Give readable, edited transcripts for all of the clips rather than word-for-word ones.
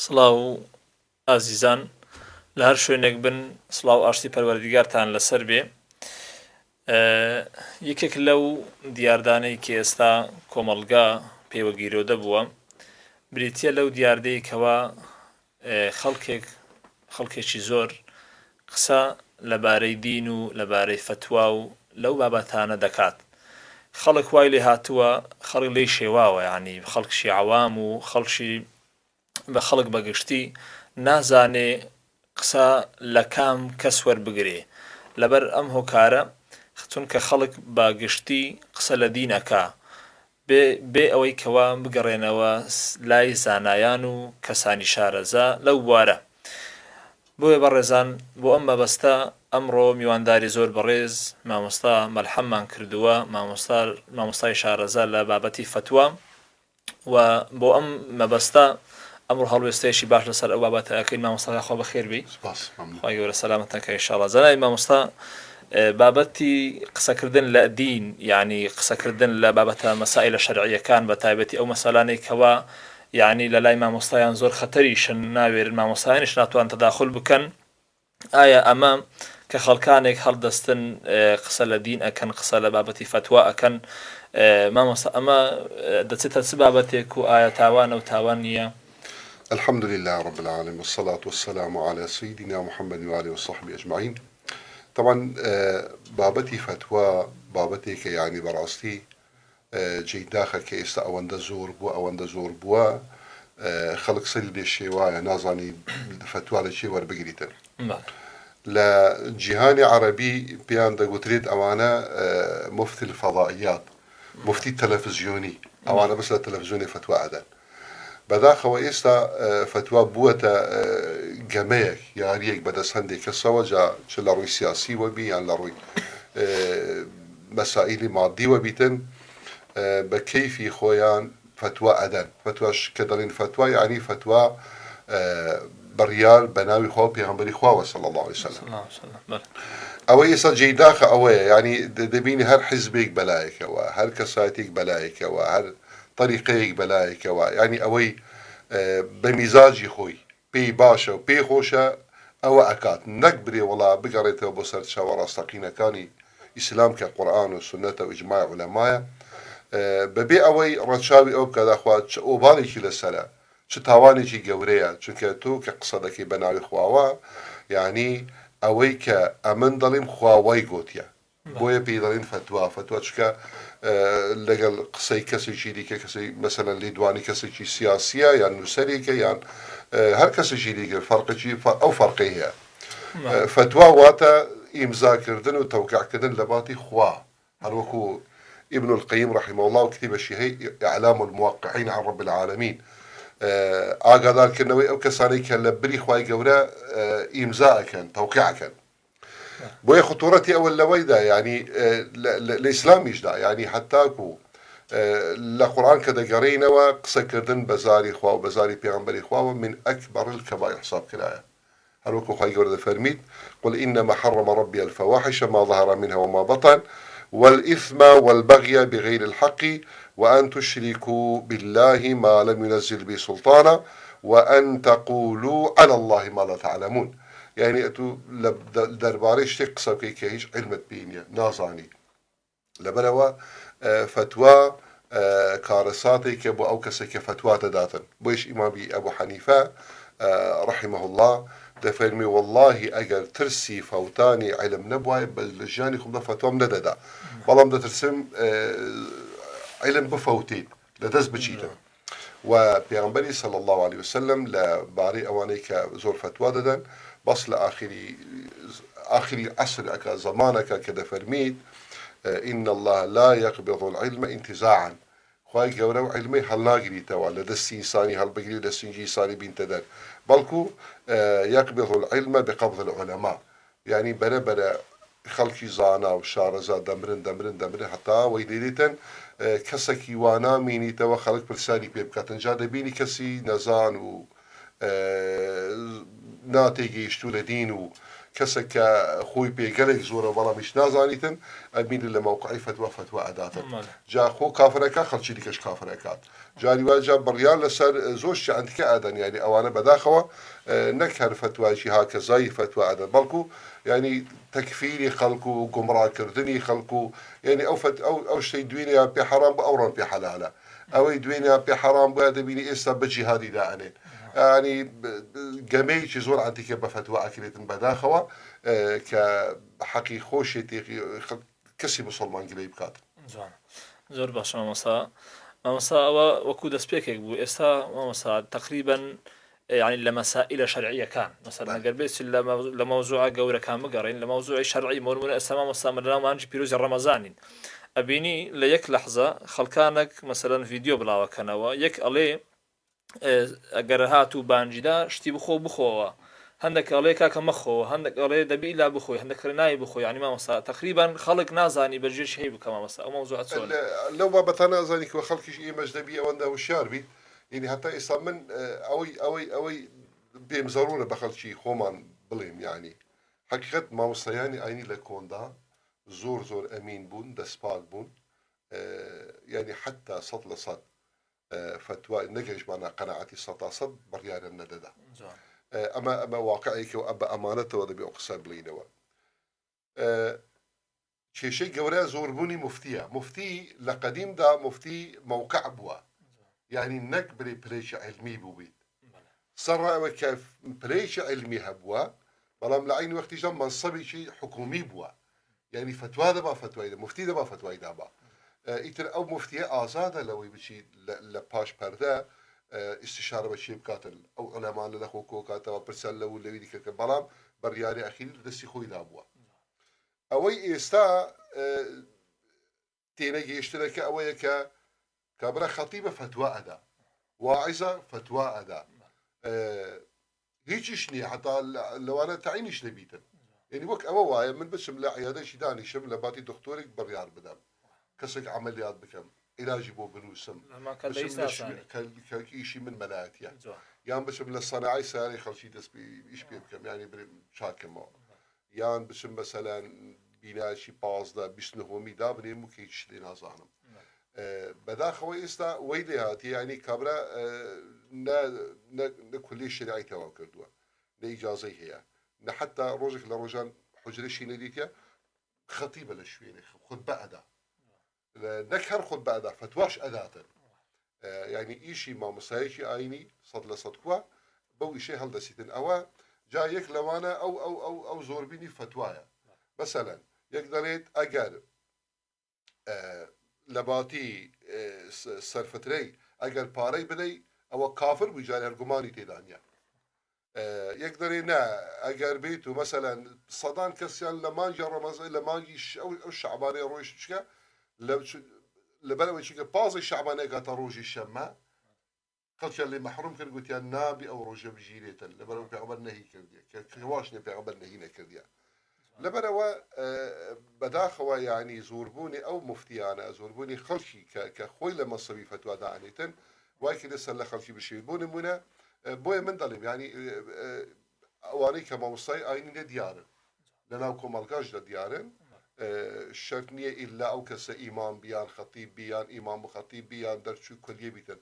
سڵاو ئازیزان لە هەر شوێنێک بن سڵاو ئاشتی پەروەردیگارتان لەسەر بێ. یەکێک لەو دیاردانەی کە ئێستا کۆمەڵگا پێوەگیرۆدە بووە بریتیە لەو دیاردەی کەوا خەڵکێکی زۆر قسە لەبارەی دین و لەبارەی فتوا و لەو بابەتانە دەکات. خەڵک وای لێ هاتووە خەڵک لێی شێواوە، یعنی خەڵکشی عەوام و خەڵکی بە خەڵک بەگشتی نازانێ قسە لە کام کەس وەربگرێ لەبەر ئەم هۆکارە چونکە خەڵک بەگشتی قسە لە دینەکا بێ ئەوەی کەوا بگەڕێنەوە لای زانایان و کەسانی شارەزا لەو بوارە. بۆیە بەڕێزان بۆ ئەم مەبەستە ئەمڕۆ میوانداری زۆر بەڕێز مامۆستا مەلحەممان کردووە، مامۆستای شارەزا لە بابەتی فتوا، و بۆ ئەم مەبەستە ئەمڕۆ هەڵوێستەیەکی باش لەسەر ئەو بابەتە ئەکەین. مامۆستا خۆ بەخێر بی، خی گەورە سەلامەتەکە ئینشاڵڵا. زانای مامۆستا بابەتی قسەکردن لە دین، یعنی قسەکردن لە بابەتە مەسائلە شەرعیەکان بە تایبەتی ئەو مەسەلانەی کەوا یعنی لە لای مامۆستایان زۆر خەتەریشن، ناوێرن مامۆستایانیش ناتوان تەداخل بکەن. ئایا ئەمە کە خەڵکانێک هەڵدەستن قسە لە دین ئەکەن، قسە لە بابەتی فتوا ئەکەن، مامۆستا ئەمە دەچێتە چ بابەتێک و ئایا تاوانە و تاوان نییە؟ الحمد لله رب العالمين والصلاة والسلام على سيدنا محمد وآله وصحبه أجمعين. طبعا بابتي فتوى بابتي يعني براستي جيداخة كيستا أوان زور بوا خلق سلي الشيوايا نازاني فتوى لشي وربقريتا لا جهاني عربي بيان دا قتريد أوانا مفتي الفضائيات، مفتي التلفزيوني أوانا بس التلفزيوني فتوى عدن بداخل ئێستا فتوى بووەتە گەمەیەک یاریەک بەدەست هەندێک کەسەوە جا چ لە ڕووی سیاسی وەبی یان لە ڕووی مەسائیلی مادی وەبیتن بە کەیفی خۆیان فتوى ئەدەن. فتواش کە دەڵێن فتوى یعنی فتوى بڕیار بە ناوی خوا و پێغەمبەری خواوە صلی الله عليه وسلم. ئەوە ئێستا جێداخە ئەوەیە، یعنی دەبینی هەر حیزبێک بەلایەکەوە، هەر کەساتێک بەلایەکەوە، هەر طریقەیەک بەلایەکەوە، یعنی ئەوەی بەمیزاجی خۆی پێی باشە و پێی خۆشە ئەوە ئەکات، نەک برێ وڵا بگەڕێتەوە بۆ سەر چاوە ڕاستەقینەکانی ئیسلام کە قورئان و سونەتە و ئیجماع عولەمایە، بەبێ ئەوەی ڕەچاوی ئەو بکات داخوا چ ئۆباڵێکی لەسەرە، چ تاوانێکی گەورەیە، چونکە تۆ کە قسە دەکەی بە ناوی خواوە، یعنی ئەوەی کە ئەمن دەڵێم خواوەی گوتیە، بۆیە پێی دەڵێن فتوى. فتوى چکە لەگەڵ قسەی کەسێکی دیکە، کەسی مەسەلەن لێدوانی کەسێکی سیاسیە یان نووسەرێکە یان هەر کەسێکی دیکە فەرقێکی ئەو فەرقی هەیە. فتوى واتە ئیمزاکردن و تەوقیعکردن لە باتی خوا، هەروەکو ابن القيم رحمه الله کتێبەشی هەیە إعلام الموقعين عن رب العالمين، ئاگادارکردنەوەی ئەو کەسانەی کە لە بری خوای گەورە ئیمزاکەن تەوقیعکەن. بۆیە خطورەتی ئەوە لەوەیدا، یعنی لە ئیسلامیشدا، یعنی حتاکو لە قورئان کە دەگەڕێنەوە قسەکردن بە زاری خوا و بە زاری پێغەمبەری خواوە من ئەکبەر الکەبائر حساب کرایە. هەروەکو خوای گەورە دەفەرمید قل إنما حرم ربي الفواحش ما ظهر منها وما بطن والإثم والبغي بغير الحق وأن تشركوا بالله ما لم ينزل به سلطانا وأن تقولوا على الله ما لا تعلمون. يعني أتو درباري شتێک قسە بکەی کە هیچ علمت پێی نییە، نازانی، لەبەرەوە فتوى کارەساتێکە بۆ ئەو کەسێک کە فتوى دەداتن. بۆیش ئیمامی ئەبوو حەنیفە رحمه الله دەفەرمی والله ئەگەر ترسی فەوتانی علم نەبوایە لە ژیانی خۆمدا فتوام نەدەدا، بەڵام دەترسم علم بفەوتین لەدەست بچیتن. و پێغەمبەری صلی الله عليه وسلم لە بارەی ئەوانەی کە زۆر فتوى دەدەن بس لآخر عصر أكا زمانك كده فرميد إن الله لا يقبض العلم انتزاعا. خواهي قولوا علمي هل ناقري توا لدستي إنساني هل بقري لدستي إنساني بنتدر، بلكو يقبض العلم بقبض العلماء، يعني بلا خلقي زانا وشارزا دمرن حتى ويليتن كسكي وانا ميني توا خلق برسالي بيبكاتن جاد بيني كسي نزان و ناتێگەیشتوو لە دین و کەسێک کە خۆی پێگەلێک زۆرە بەڵامیش نازانیتن ئەبین لە مووقعی فتوە ئەداتن جا خۆ کافرەکە خەڵکی دیکەش کافرەکات جاری واجا بڕیان لەسەر زۆر شعندکە ئەدەن ینی ئەوانە بەداخەوە نەک هەر فتوایشی هاکەزایی فتوە ئەدەن بەڵکو ینی تەکفیری خەڵکو و گومڕاکردنی خەڵکو ینی ئەو شتەی دوێنیان پێ حەرام بە ئەوڕۆن پێ حەلالە ئەوەی دوێنیان پێ حەرام بە دەبینی ئێستا بە جیهادی دائەنێن ینی گەمەیەکی زۆر عەتیکە بە فتوە ئەکرێتن بەداخەوە کە حەقی خۆشێتی کەسی مسلمان گلەی بکات زۆر باش مامۆستا ئەوە وەکو دەستپێکێک بوو ئێستا مامۆستا تقریبا يعني لمسائل شرعية كان مثلا قال بس لموضوع جورة كان مقرين لموضوع شرعي مرمون السماء مستمر ما نجي بيروز رمضان أبيني ليك لحظة خلكانك مثلا فيديو بلاوة كانوا يك عليه أجرهاتو بانجدا شتي بخو هندك عليه كاك مخو هندك عليه دبي لا بخو هندك رناي بخو يعني ما مصا تقريبا خلق نازاني بجيش هي بكما مصا أو موضوع تسول لو ما بتنازاني كخلق شيء مجنبي وانده وشاربي يعني حتى إصلا من أوي بيم ضرورة بخل شيء خومان بليم يعني حقيقة ما مستياني عيني لكوندا زور أمين بون دسباق بون يعني حتى صد لصد فتوى نجش معنا قناعتي صد بريان النددة أما واقعيك وأبا أمانته وذا بأقصى بلينوا شيء جورا زور بوني مفتي لقديم دا مفتي موقع بوا يعني نك بريش علمي بوبيت صار كيف بريش علمي هبوا بلام لعين وقت جم منصبي شيء حكومي بوا يعني فتوى دبا فتوى دا مفتي دبا فتوى دبا إتر أو مفتي آزادة لو يبشي لباش بردا استشارة بشي بكاتل أو علماء للأخو كوكاتا وبرسال لو اللي يدي كبلام برياري أخير دسي خوي دابوا أوي إستا تينجي اشترك أوي كابرا خطيبة فتوى أدا واعظة فتوى أدا هيجيشني حتى لو أنا تعينيش نبيتن يعني وك أوايا من بس ملا عيادة شداني شم لباتي دكتورك بريار بدم كسك عمليات بكم علاجي بو بنوسم ما كان ليس ثاني كيشي من ملاتيا يعني بس من الصناعي ساري خلشي دس بيش بكم يعني شاكم يعني بس مثلا بناشي بازدا بيشنهومي دابني مكيش لنا زانم بداخوي استا ويلي هاتي يعني كبرا نكل شرعي توا كردوا لإجازة هي حتى روجك لروجان حجرشي نديتيا خطيبة للشويني خطبة أدا نكهر خطبة أدا فتواش أداتا يعني إيشي ما مسايشي آيني صد لصدقوا بو إشي هل دسيتن أوا جايك لوانا أو زوربيني فتوايا مثلا يقدريت أجر لباتي سرفتري أجر باري بدي أو كافر بيجاري هرقماني تيدانيا يقدر أجر بيته مثلا صدان كسيان لمانجي رمضان لمانجي أو شعباني رويش شكا لبلوي شكا بازي شعباني قاتا روجي الشماء قلت اللي محروم كان قلت يا نابي أو روجي بجيريتا لبلوي بيعبر نهي كرديا كواشني بيعبر نهينا كرديا لبلوي بداخوا يعني زوربوني أو مفتيانا زوربوني خلشي كخوي لما صبي فتوى دعنيتن وايكي لسه لخلشي بشيبوني منا بوي من ظلم يعني أواني كما وصي آيني ديارن لناوكم القاج ديارن الشرط نية إلا أو كسا إمام بيان خطيب بيان إمام خطيب بيان درشو كلية بيتن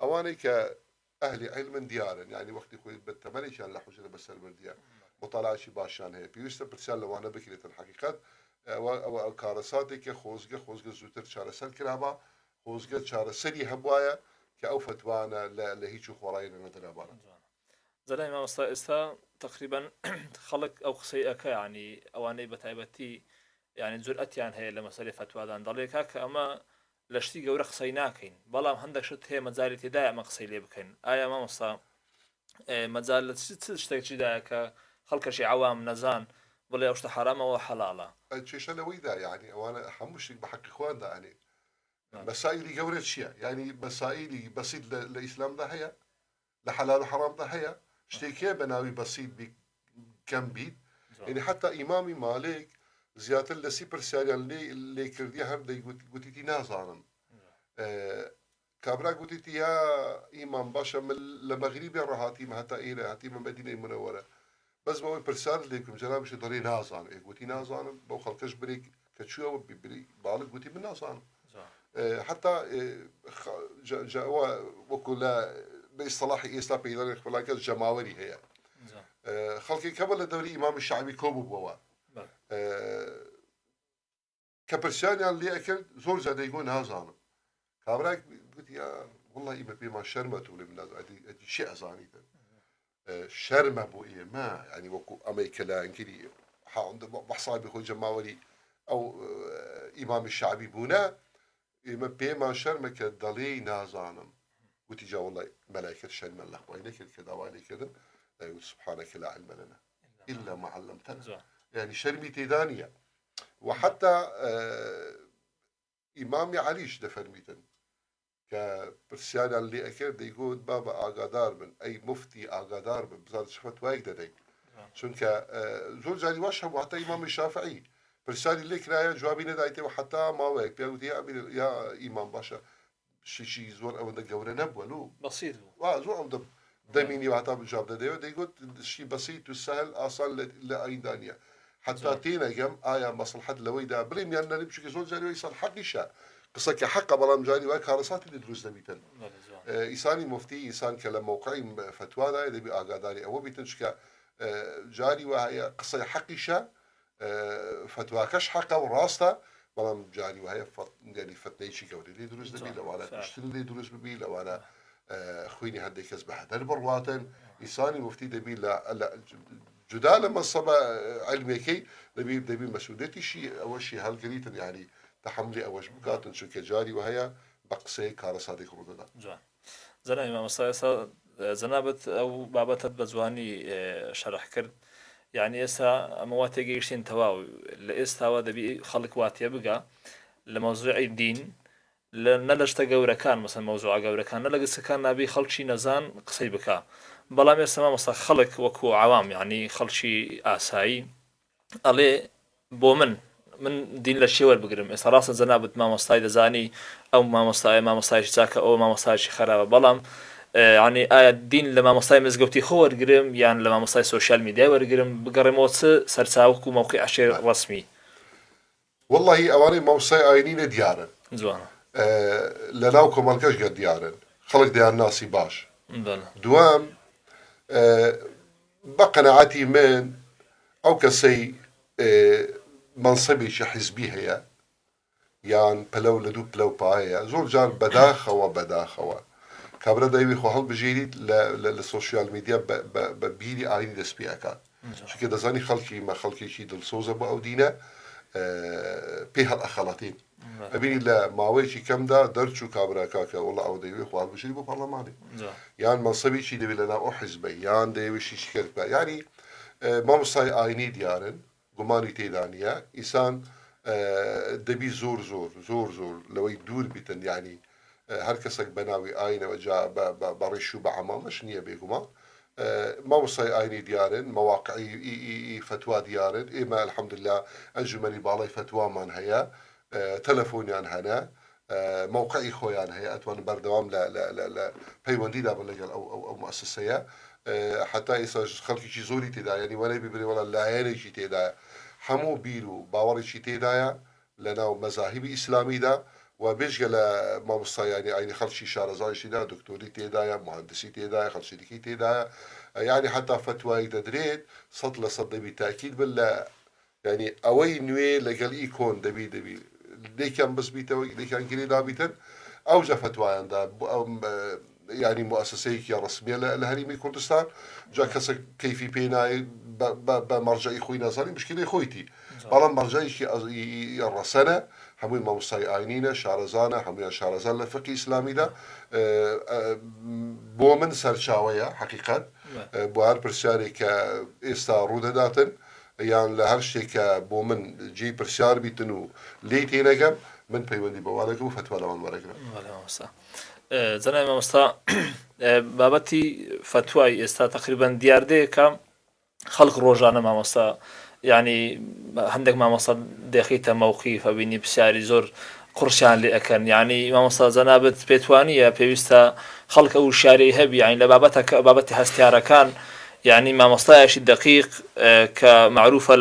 أواني كأهل علم ديارن يعني وقت خوي بالتمني كان لحجر بسر برديان مطالعة باشان هي بيوستا برسال لوانا بكرة الحقيقة وكارساتي كخوزقة زوتر شارسال كرابا خوزقة شارسالي هبوايا كأو فتوانا لهيجو خوراينا ندرابانا زلمة ما استا تقريبا خلق أو خصيئك يعني أواني بتايبتي يعني جرأت يعني هي لمسألة فتوى دان ضليك أما لشتي جورا خصيناكين بلام عندك شت هي مزال تداع ما خصيلي بكين آية ما مصا مزال تشتكي تداعك خلق شيء عوام نزان ولا يوشت حرام أو حلالة الشيء لوي دا يعني وأنا حمشك بحق إخوان دا يعني مسائلي جورة شيء يعني مسائلي بسيط للإسلام ده هي لحلال وحرام ده هي اشتكي بناوي بسيط بكم بيت يعني حتى إمامي مالك زيادة لسي برسالي اللي كرديها هردا قلت تي نازانم كابرا قلت تي يا إمام باشا من المغربي رهاتي ما هتا إيه هاتي من مدينة منورة بەس بەوەی پرسیار لێکم جەنابش دەڵێ نازانم گوتی نازانم بەو خەڵکەش برێک کە چووەوە ببری باڵک گوتی من نازانم حتا وەکو لە بەئیستلاحی ئێستا پەیداڵی خپلاکەس جەماوەری هەیە خەڵکی کەمە لە دەوری ئیمامی شەعبی کۆبووبووەوە کە پرسیاریان لێ ئەکرد زۆر جا دەیگۆ نازانم کابراک گوتی وڵڵی ئیمە پێمان شەرمە تۆ لێ من نازانم ئەدی شێ ئەزانیتن شەرمە بۆ ئێمە ینی وەکو ئەمەی کە لایەنگری بەحسابی خۆی جەماوەری ئەو ئیمامی شەعبی بوونە ئێمە پێمان شەرمە کە دەڵێ نازانم وتی جا وڵڵی مەلایکەت شەرمە لە خوای نەکرد کە داوای لێکردن دەیوت سبحانەکە لا علم لنا إلا ما علمتنا يعني شرمي تيدانية وحتى إمامي عليش دفرميتن كبرسيانا اللي أكيد يقول بابا آقادار من أي مفتي آقادار من بزارة شفت وايق دادي چونك زول جالي واشهم وحتى إمام الشافعي برسالي اللي كرايا جوابي ندايته وحتى ما وايق بيقول يا إمام باشا شي زور أو دقورة نبولو بسيط زور أو دميني وحتى بجاب ده يقول شيء بسيط وسهل آصال لأي دانية حتى تينا جم آية مصلحة لويدا بريم يعني نمشي كزول جاري ويصل حق شاء قصة كحق بلام جاري وكارسات اللي دروس دبيتن إنساني مفتي إنسان كلام موقعي فتوى ده اللي بأقاداري أو بيتنشك جاري وهي قصة حق شاء فتوى كش حقه وراسته بلام جاري وهي يعني فتني شيء كوري اللي دروس دبي لو على اشتري اللي دروس ببي لو على خويني هدي كسب هذا البرواتن إنساني مفتي دبي لا جدال منصب علمي كي دبي مسؤوليتي شيء أول شيء هالقريت يعني تحملي أوش بقاتن شو كجاري وهي بقصي كارساتي خروجنا. زنا إمام الصلاة زنابت أو بابت بزواني شرح كرد يعني إسا مواتي جيشين تواو لإستوا دبي خلق واتي بقى لموضوع الدين نلشت جورا كان مثلا موضوع جورا كان نلقى كان نبي خلق شيء نزان قصي بكا بلا ما يسمى مثلا خلق وكو عوام يعني خلق شيء آساي عليه بومن من دين للشيور بقرم إسراسا زنابت ما مستعد زاني أو ما مستعد شاكا أو ما مستعد خراب بلام يعني الدين لما مستعد مزجوتي خور قرم يعني لما مستعد سوشيال ميديا ورقرم بقرم واتس سرساوكو موقع عشر رسمي والله أواني موسى آينين ديارن زوانا لناوكم الكش قد ديارن خلق ديار ناسي باش بله دوام بقناعتي من أو كسي منصبي شي حزبي هي يعني بلو لدو بلو بايا زور جار بداخوا كابرا دايوي خو هل بجيريت للسوشيال ميديا ببيلي آيني دسبي أكاد شو كده زاني ما خلقي شي دل صوزة بأو دينا بيها الأخلاتين أبيني لا ماويشي كم دا درتشو كابرا كاكا والله أو دايوي خو هل بجيري ببرلماني يعني منصبي شي دبي لنا أو حزبي يعني دايوي شي شكرت يعني ما مصاي آيني ديارن قماني تيدانيا إنسان دبي زور لو يدور بيتن يعني هركسك بناوي آينة وجاء بريشو بعما مش نية بيقوما ما وصي آيني ديارن مواقعي فتوى ديارن إما الحمد لله أنجمني بالي فتوى من هيا تلفوني عن هنا موقعي خوي عن هيا أتوان بردوام لا بيوندي لا بلجل أو مؤسسية حتى إذا خلقي شي زوري تدا يعني ولا بيبري ولا لايني شي تدا حمو بيرو باوري شي تدا لنا مذاهبي إسلامي دا وبيشغل ما مصا يعني خلشي شارزاي شي دا دكتوري تدا مهندسي تدا خلشي ديكي تدا يعني حتى فتوى تدريد صد لصد بالتأكيد بالله يعني أوي نوي لقال إيكون دبي ليه كان بس بيتوي ليه كان كريدا بيتن أو جا فتوى عند يعني مؤسسيك يا رسمية لهريمي كردستان جا كسك كيفي بيناي بمرجعي خوينا صاري مشكلة خويتي بلا مرجعي يا الرسنة همين ما مصاي آينينا شارزانا همين شارزان لفقه إسلامي دا بومن سرشاوية حقيقة بوهر برسياري كإستاروده داتن يعني لهرشي كبومن جي برسيار بيتنو ليتي نقم من بيوندي بوالكم فتوى لمن ورقنا زنا إمام مستا بابتي فتوى استا تقريبا ديار دي كم خلق روجانا ما مستا يعني عندك ما مستا دخيته موقف بيني بسياري زور قرشان لأكن يعني ما مستا زنابت بيتوانية بيستا خلق أو شاري هبي يعني لبابتها بابتي هستيارة كان يعني مامۆستایەکی دقیق کە معروفە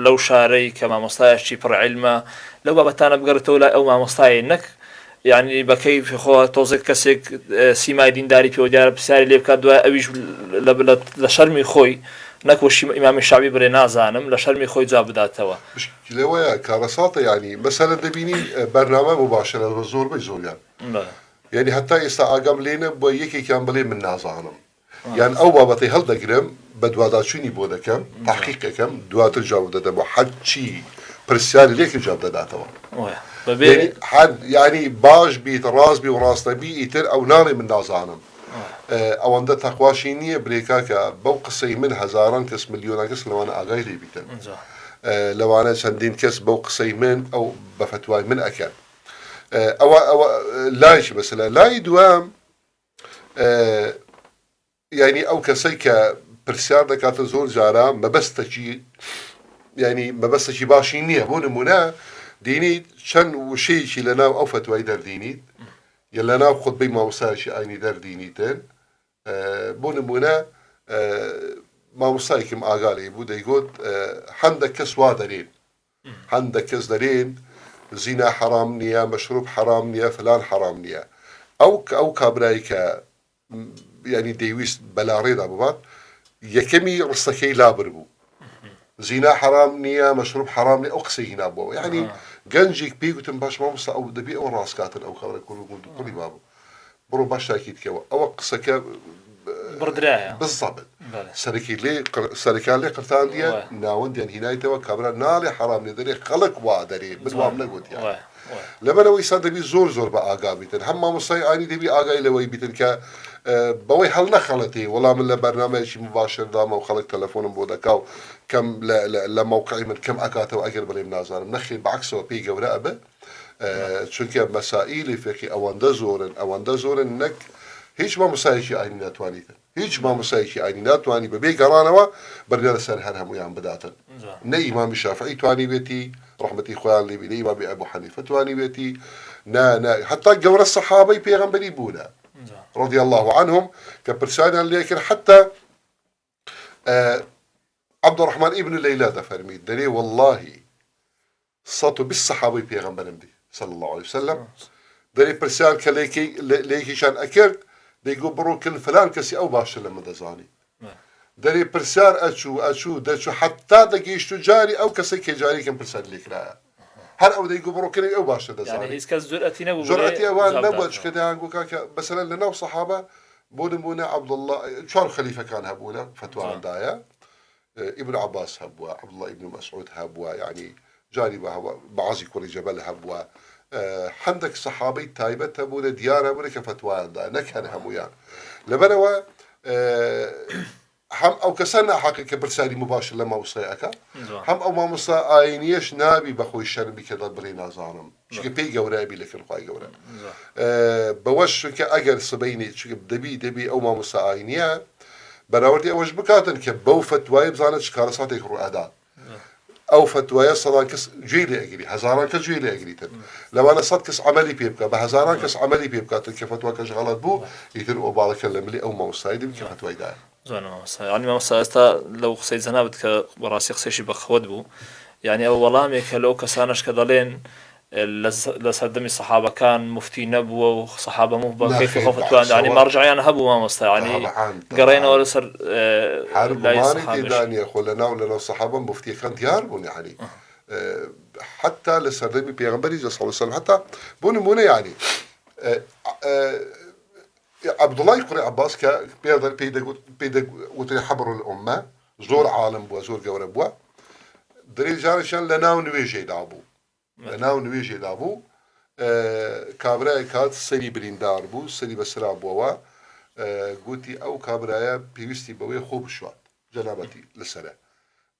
لەو شارەی کە مامۆستایەکی پڕ عیلمە لەو بابەتانە بگەڕێتەوە لای ئەو مامۆستایە نەک یعنی بەکەی خۆ تۆزێک کەسێک سیمای دینداری پێوە دیارە پرسیاری لێ بکات دوای ئەویش لە شەرمی خۆی نەکوەشی ئیمامی شاعبی بڵێ نازانم لە شەرمی خۆی جواب بداتەوە. لەوەیە کارەساتە ینی مەسەلەن دەبینی بەرنامە مباشرە بە زۆربەی زۆریان یعنی هەتا ئێستا ئاگام لێنە بۆ یەکێکیان بڵێ من نازانم یان ئەو بابەتەی هەڵدەگرم بە دوواداچوونی بۆ دەکەم تحقیقەکەم دواتر جواب دەدەم بۆ حەچی پرسیاری لێکی جواب دەداتەوە ینی باش بیت ڕاست بی و ڕاستەبی ئیتر ئەو ناڵێ من نازانم ئەوەندە تەخواشی نییە برێکا کە بەو قسەی من هەزاران کەس ملیۆنان کەس لەوانە ئاگای لێ بیتن لەوانە چەندین کەس بەو قسەی من ئەو بە فتوای من ئەکەن ئەوە لایشی بەسەلا لای دوام ینی ئەو کەسەی کە پرسیار دەکاتە زۆر جارە مەبەستێکی باشی نییە بۆ نمونە دینیت چەند وشەیەکی لەناو ئەو فتوای دەردینیت یا لەناو خودبەی مامۆستایەکی ئاینی دەردینیتن بۆ نمونە مامۆستایەکیم ئاگالێ بوو دەیگوت هەندێک کەس وا دەرێن هەندێک کەس دەرێن زینا حرام نییە مەشروب حرام نییە فلان حرام نییە ئەو کابرایی کە ینی دەیویست بەلاڕێدا ببات یەکەمی ڕستەکەی لابر بوو زینا حرام نییە مەشروب حرام نیە ئەو قسەی هینا بووە یعنی گەنجێک پێی گوتم باش مامۆستا ئەو دەبێ ئەو ڕاستکاتن ئەو خەڵە کوڕی بابوو بڕۆ باش تاکید کەوە ئەوە قسەکە بڕدرایە بالضبط سەرەکان لێ قرتاندیە ناوەندیان هینایتەوە کابرا ناڵێ حرام لێ دەرێ خەڵک وا دەرێ بزوام نەگوتیان لەبەرەوەی سان دەبی زۆر بە ئاگا بیتن هەم مامۆستای ئاینی دەبی ئاگای لەوەی بیتن کە بەوەی هەڵ نەخەڵەتێ وەڵام من لە بەرنامەیەکی مباشردامە و خەڵک تەلەفۆنم بۆ دەکا و کەم لە موقعی من کەم ئەکاتەوە ئەگەر بڵێم نازانم نەخێ بەعکسەوە پێی گەورە ئەبێ چونکە مەسائیلی فقهی ئەوەندە زۆرن نەک هیچ مامۆستایەکی ئاینی ناتوانیتن هیچ مامۆستایەکی ئاینی ناتوانی بەبێ گەڕانەوە بەرگە لەسەر هەر هەمویان بداتن نە ئیمامی شافعی توانی بێتی ڕحمەتی خۆیان لێ بێ نە ئیمامی ئەبوو حەنیفە توانی بێتی حتا گەورە سەحابەی پێغەمبەری بوونە رضي الله عنهم كبرسانا لكن حتى عبد الرحمن ابن ليلى فرمي دلي والله صوتوا بالصحابي بيغمبر دي صلى الله عليه وسلم دلي برسان كليكي شان أكر ديقو بروكن فلان كسي أو باشر لما دزاني دلي برسان أشو دشو حتى دقيش تجاري أو كسي كجاري كان برسان ليك لا هر أو ديقو بروكن أو باشر دزاني يعني هيس كاس جرأتي نبو جرأتي أوان نبو كده عنقو كاكا مثلا لنا صحابة بونمونا عبد الله شار خليفة كان هبونا فتوى عندايا ابن عباس هبوا عبد الله ابن مسعود هبوا يعني جانب هبوا بعضي كل جبل هبوا عندك صحابي تايبة هبونا ديار هبونا كفتوى عندايا نكهن همويان لبنوا هم أو كسرنا حقيقة برسالي مباشر لما وصيئك هم أو ما مصا آينيش نابي بخوي الشربي كذا برينا زانم شو كبي جورا بي لكن خواي جورا بوش كأجر صبيني شو دبي أو ما مصا آينيا بناوردي أوش بكاتن كبو فتوى بزانت شكارسات يخرو أداء أو فتوى صدان كس جيلي أجري هزاران كس جيلي أجري تن لو أنا صد كس عملي بيبكا بهزاران كس عملي بيبكا كفتوى كش غلط بو يترو بعض كلام لي أو ما مصايد بكفتوى داير يعني ما مسألة لو قصيت زنابت كبراسي قصيشي بخود بو يعني أولامي كلو كسانش كدلين لسردمي الصحابة كان مفتي نبوة وصحابة مهبة كيف خفتوا يعني مرجع يعني هبوا ما مستا يعني قرينا ولا سر حرب ماني تداني أقول لنا ولا الصحابة مفتي كان ديارهم يعني حتى لسردمي بيغمبري صلى الله عليه وسلم حتى بون يعني عبد الله يقرأ عباس بيدا وتري حبر الأمة زور عالم بوا زور جورا بوا دري جارشان لناو نويجي دابو لناو نويجي دابو كابراي كات سري بريندار بو سري بسرا بوا قوتي أو كابرايا بيوستي بوي خوب شوات جنابتي لسرا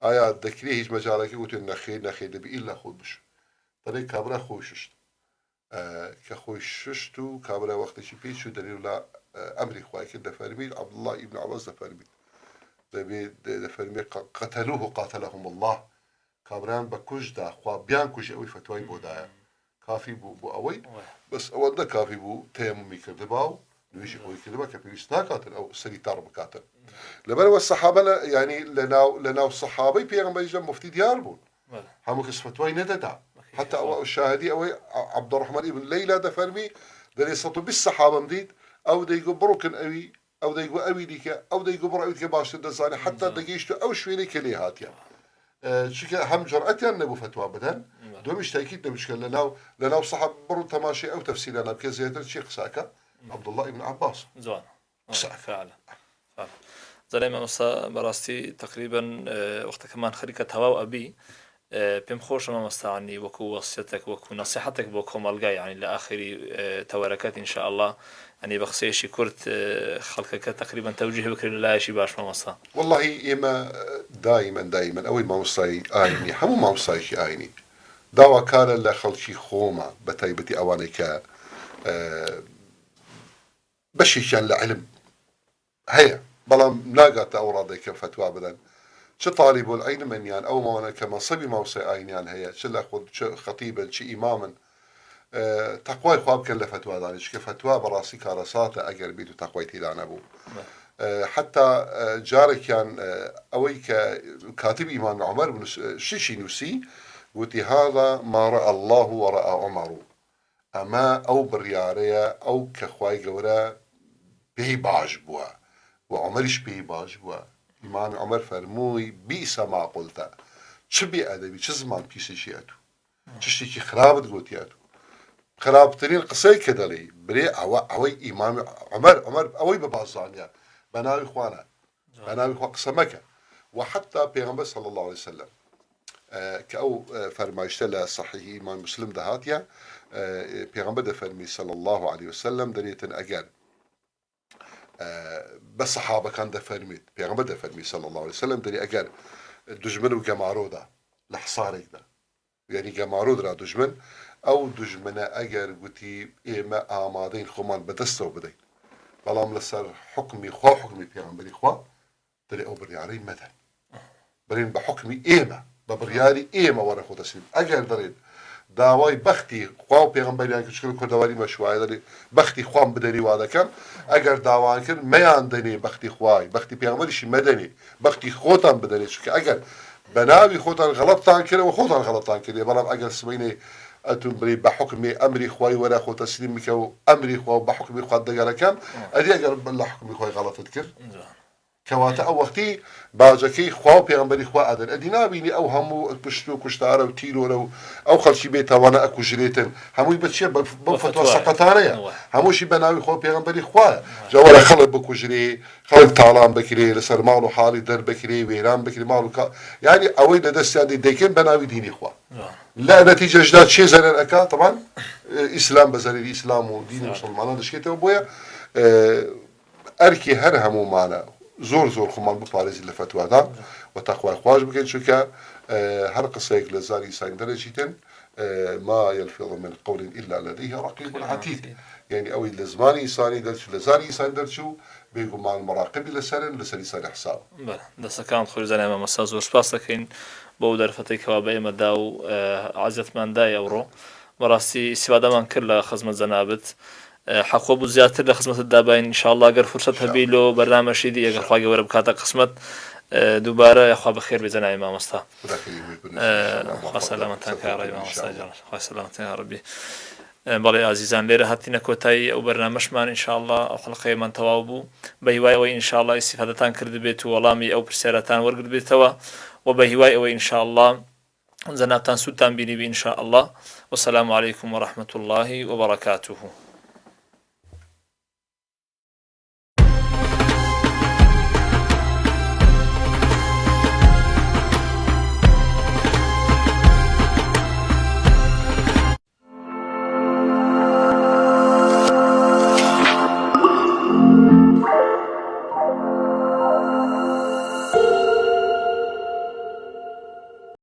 آيا دكري هيج مجالك قوتي نخي دبي إلا خوب بشو دري كابرا خوششت كخوششتو كابرا وقت شي بيشو دليل لا أمري خواي كده فرمي عبد الله ابن عباس فرمي ده فرمي قتلوه قاتلهم الله كابران بكوش دا خوا بيان كوش أوي فتوي بودايا كافي بو أوي بس أول ده كافي بو تيممي كردباو نویشی خۆی کردەوە کە پێویست ناکاتن ئەو سەری تاڕ بکاتن لەبەرەوە سەحابە ینی لەناو سەحابەی پێغەمبەریش مفتی دیار بوون هەموو کەس فتوای نەدەدا حتى أو شاهدي أو عبد الرحمن ابن ليلى دفرمي دري سطو بالصحابة مديد أو ديقو بروكن أوي أو ديقو أوي ديكا أو ديقو برو أوي ديكا باش تدزاني حتى دقيشتو أو شويني كليهات يعني شكا هم جرأتي أن نبو فتوى بدن دومش تأكيد نمشكل لناو صحاب برو تماشي أو تفسير أنا بكزيادر شيخ ساكا عبد الله ابن عباس زوان فعلا زلمة مصا براستي تقريبا وقت كمان خريكة هوا وأبي بهم خوش ما مستعني وكو وصيتك وكو نصيحتك بوكم الجاي يعني لآخر توركات إن شاء الله يعني بخصيشي كرت خلقك تقريبا توجيه بكر الله شي باش ما مصا والله إما دائما أول ما مصاي آيني حمو ما مصاي شي آيني داوا كان لخلشي خوما بتايبتي أوانيك بشيشان لعلم هي بلا ناقات أورادك فتوى بدن شو طالب العلم من يعني أو ما أنا كمنصبي موصي عين يعني هي شو الأخذ شو خطيبا شو إماما تقوى خواب كان لفتوى دانش كفتوى براسي كارسات أجر بيتو تقوى تيلان أبو حتى جارك كان أوي كاتب إمام عمر بن شيشي نسي قلت هذا ما رأى الله ورأى عمر أما أو بريارية أو كخواي جورا به باج بوا وعمرش به باج بوا إمام عمر فرموي بئس ما قلت چه بأدبي چه زمان بيسي أتو چشتي خرابت قوتياتو خرابترين قصي كدلي بري عوي إمام عمر أوي ببازانيا بناوي إخوانا بناوي إخوان قسمك وحتى بيغمبر صلى الله عليه وسلم كأو فرمايشتلا صحيح إمام مسلم دهاتيا بيغمبر ده فرمي صلى الله عليه وسلم دنيتن أجل بس صحابة كان ده فرميت بيغمبر ده فرمي صلى الله عليه وسلم دني أجل دجمن وجمارو ده لحصارك ده يعني جمارو ده دجمن أو دجمنا أجر قتي إما آمادين خمان بدستو بدين بلام لسر حكمي خوا حكمي بيغمبري خوا دني أو برياري مدن برين بحكمي إيما ببرياري إيما ورا خو تسليم أجر درين داوای بختی خواه پیغمبری که شکل کردواری مشروعی داری بختی خوام بدنی واده کن اگر داوان کن میان دنی بختی خواهی بختی پیغمبریشی مدنی بختی خوتان بدنی چون اگر بناوی خوتان غلطان کرده و خوتان غلطان کرده بلام اگر سبینه اتون بری بحکم امری خواهی ولا خو تسلیم میکو امری خواه بحکم خواه دگره کم ادی اگر بلا حکم خواهی غلطت کرد كواتا أو وقتي باجكي خواو بيغمبري خوا أدن أدينا بيني أو همو بشتو كشتارة وتيلو لو أو خلشي بيتا وانا أكو جريتن همو يبتشي بفتوى سقطانية همو شي بناوي خواو بيغمبري خوا جوالا خلق بكو جري خلق طالان بكري لسر مالو حالي در بكري ويران بكري مالو يعني أوي لدست يعني ديكين بناوي ديني خوا لا نتيجة جداد شيء زرر أكا طبعا إسلام بزرر الإسلام ودين مسلمان دشكيته وبويا أركي هر همو معنا زور خمان بپارێزی لە فتووادا و تاخوای خواش بکەین چونکە هەر قسەیەک لە زاری ئینسانی دەرەچیتن ما يلفظ من قول إلا لديه رقيب عتيد يعني ئەوەی لە زمانی ئینسانی دەرچوو لە زاری ئینسانی دەرچوو بێگومان مراقبی لەسەرن لەسەر ئینسانی حساب دەستەکان خۆی زانای مامۆستا زۆر سپاس دەکەین بۆ دەرفەتەی کەوا بە ئێمەدا و عەزەتماندای ئەوڕۆ بەڕاستی استیفادەمان کرد لە خزمەت جەنابەت حقوق بو زیاتر لە خزمەتت دابین ان شاء الله ئەگەر فرصت هەبی لۆ بەرنامەشی دی ئەگەر خوا گەورە بکاتە قسمەت دووبارە یاخوا بەخێر بێ جەنابی مامۆستا خوا سەلامەتتان کە ڕێی مامۆستا جان خوا سەلامەتتان یا ڕەبی بەڵێ ئازیزان لێرە هاتینە کۆتایی ئەو بەرنامەشمان ان شاء الله ئەو حەڵقەیەمان تەواو بوو بە هیوای ئەوەی ان شاء الله استیفادەتان کردبێت و وەڵامی ئەو پرسیارەتان وەرگرتبێتەوە و بە هیوای ئەوەی ان شاء الله جەنابتان سوودتان بینی بی ان شاء الله والسلام عليكم ورحمة الله وبركاته